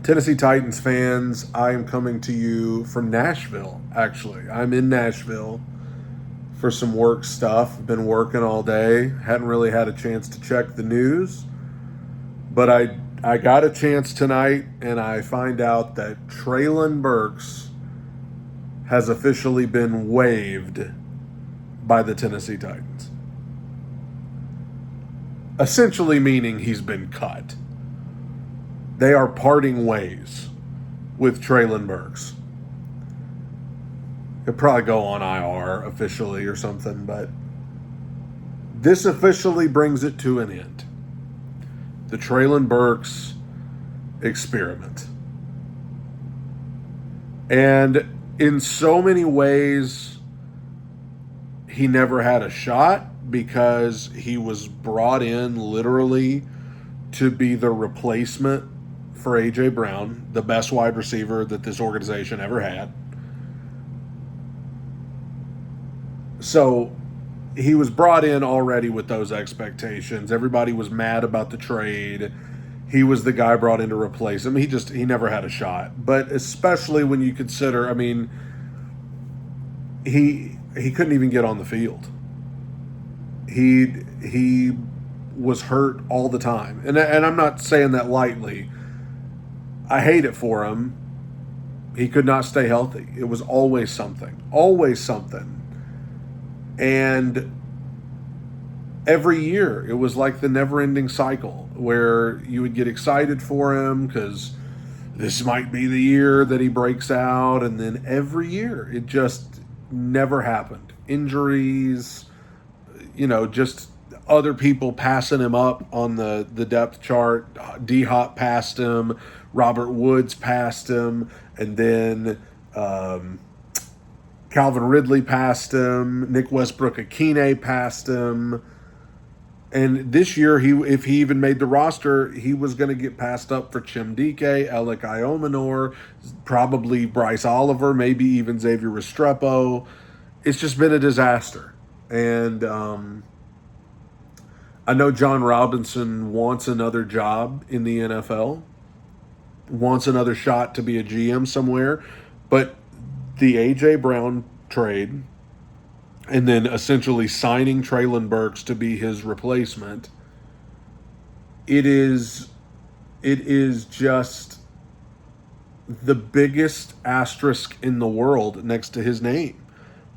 Tennessee Titans fans, I am coming to you from Nashville, actually. I'm in Nashville for some work stuff. Been working all day. Hadn't really had a chance to check the news. But I got a chance tonight, and I find out that Treylon Burks has officially been waived by the Tennessee Titans. Essentially meaning he's been cut. They are parting ways with Treylon Burks. He'll probably go on IR officially or something, but this officially brings it to an end. The Treylon Burks experiment. And in so many ways, he never had a shot because he was brought in literally to be the replacement for A.J. Brown, the best wide receiver that this organization ever had. So he was brought in already with those expectations. Everybody was mad about the trade. He was the guy brought in to replace him. He never had a shot. But especially when you consider, I mean, he couldn't even get on the field. He was hurt all the time. And I'm not saying that lightly. I hate it for him. He could not stay healthy. It was always something. Always something. And every year, it was like the never-ending cycle where you would get excited for him because this might be the year that he breaks out. And then every year, it just never happened. Injuries, just other people passing him up on the depth chart. D-Hop passed him. Robert Woods passed him. And then Calvin Ridley passed him. Nick Westbrook-Akine passed him. And this year, if he even made the roster, he was going to get passed up for Chimdike, Alec Iomanor, probably Bryce Oliver, maybe even Xavier Restrepo. It's just been a disaster. And I know John Robinson wants another job in the NFL, wants another shot to be a GM somewhere, but the A.J. Brown trade and then essentially signing Treylon Burks to be his replacement, it is just the biggest asterisk in the world next to his name.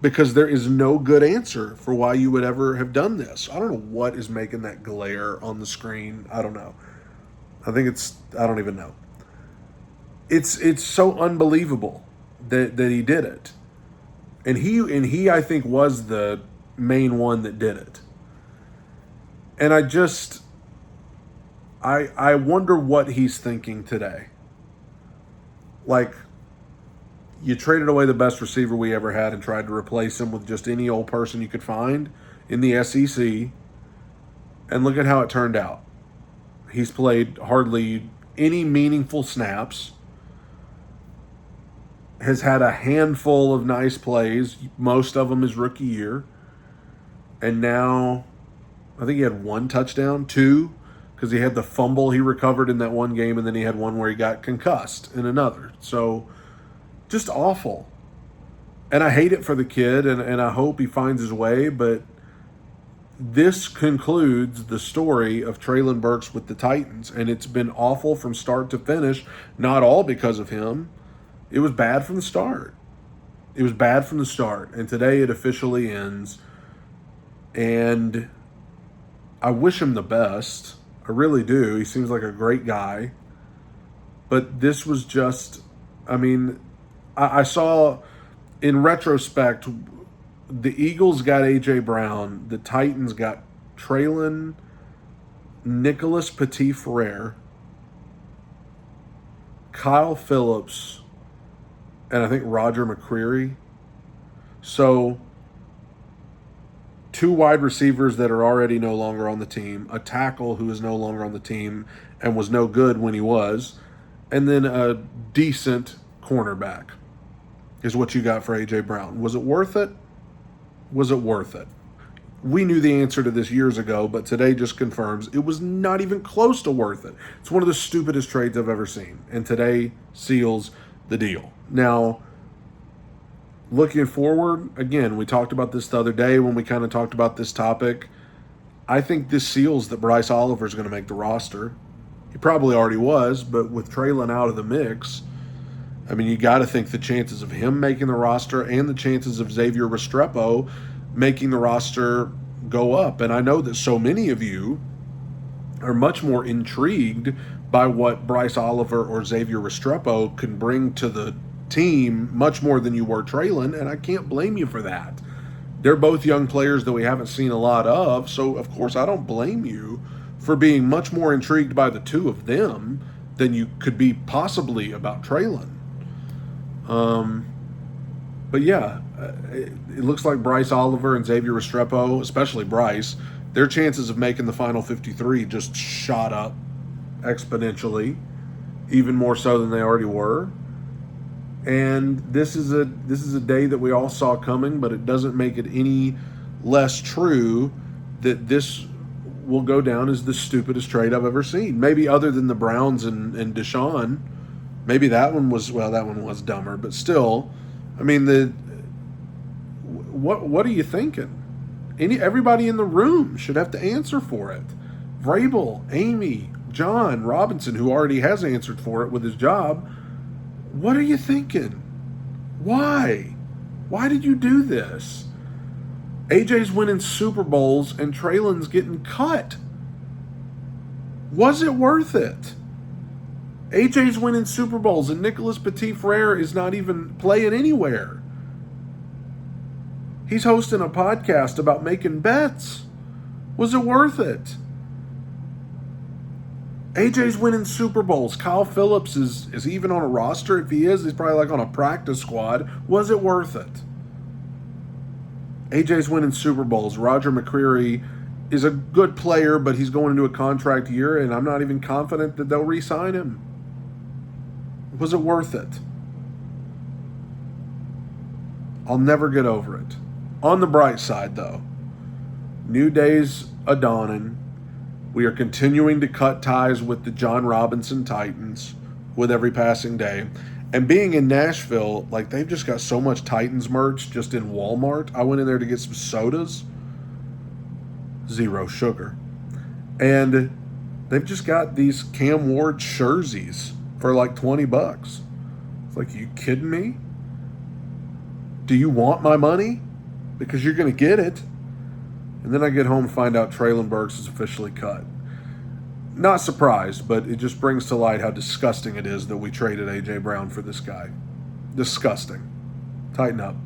Because there is no good answer for why you would ever have done this. I don't know what is making that glare on the screen. I don't know. I don't even know. It's so unbelievable that he did it. And he I think was the main one that did it. And I wonder what he's thinking today. Like, you traded away the best receiver we ever had and tried to replace him with just any old person you could find in the SEC. And look at how it turned out. He's played hardly any meaningful snaps. Has had a handful of nice plays. Most of them his rookie year. And now, I think he had 1 touchdown, 2, because he had the fumble he recovered in that one game, and then he had one where he got concussed in another. So, just awful. And I hate it for the kid, and I hope he finds his way, but this concludes the story of Treylon Burks with the Titans, and it's been awful from start to finish, not all because of him. It was bad from the start. And today it officially ends, and I wish him the best. I really do. He seems like a great guy, but this was just, I saw, in retrospect, the Eagles got A.J. Brown. The Titans got Treylon, Nicholas Petit-Frere, Kyle Phillips, and I think Roger McCreary. So, 2 wide receivers that are already no longer on the team, a tackle who is no longer on the team and was no good when he was, and then a decent cornerback is what you got for A.J. Brown. Was it worth it? Was it worth it? We knew the answer to this years ago, but today just confirms it was not even close to worth it. It's one of the stupidest trades I've ever seen, and today seals the deal. Now, looking forward, again, we talked about this the other day when we kind of talked about this topic. I think this seals that Bryce Oliver is going to make the roster. He probably already was, but with Treylon out of the mix, I mean, you got to think the chances of him making the roster and the chances of Xavier Restrepo making the roster go up. And I know that so many of you are much more intrigued by what Bryce Oliver or Xavier Restrepo can bring to the team much more than you were Treylon, and I can't blame you for that. They're both young players that we haven't seen a lot of, so of course I don't blame you for being much more intrigued by the two of them than you could be possibly about Treylon. But yeah, it looks like Bryce Oliver and Xavier Restrepo, especially Bryce, their chances of making the final 53 just shot up exponentially, even more so than they already were. And this is a day that we all saw coming, but it doesn't make it any less true that this will go down as the stupidest trade I've ever seen. Maybe other than the Browns and Deshaun. Maybe that one was dumber, but still, I mean, what are you thinking? Everybody in the room should have to answer for it. Vrabel, Amy, John, Robinson, who already has answered for it with his job. What are you thinking? Why? Why did you do this? AJ's winning Super Bowls and Treylon's getting cut. Was it worth it? AJ's winning Super Bowls and Nicholas Petit-Frere is not even playing anywhere. He's hosting a podcast about making bets. Was it worth it? AJ's winning Super Bowls. Kyle Phillips is even on a roster. If he is, he's probably like on a practice squad. Was it worth it? AJ's winning Super Bowls. Roger McCreary is a good player, but he's going into a contract year, and I'm not even confident that they'll re-sign him. Was it worth it? I'll never get over it. On the bright side, though, new days a-dawning. We are continuing to cut ties with the John Robinson Titans with every passing day. And being in Nashville, like, they've just got so much Titans merch just in Walmart. I went in there to get some sodas. 0 sugar. And they've just got these Cam Ward jerseys for like $20. It's like, you kidding me? Do you want my money? Because you're going to get it. And then I get home and find out Treylon Burks is officially cut. Not surprised, but it just brings to light how disgusting it is that we traded A.J. Brown for this guy. Disgusting. Tighten up.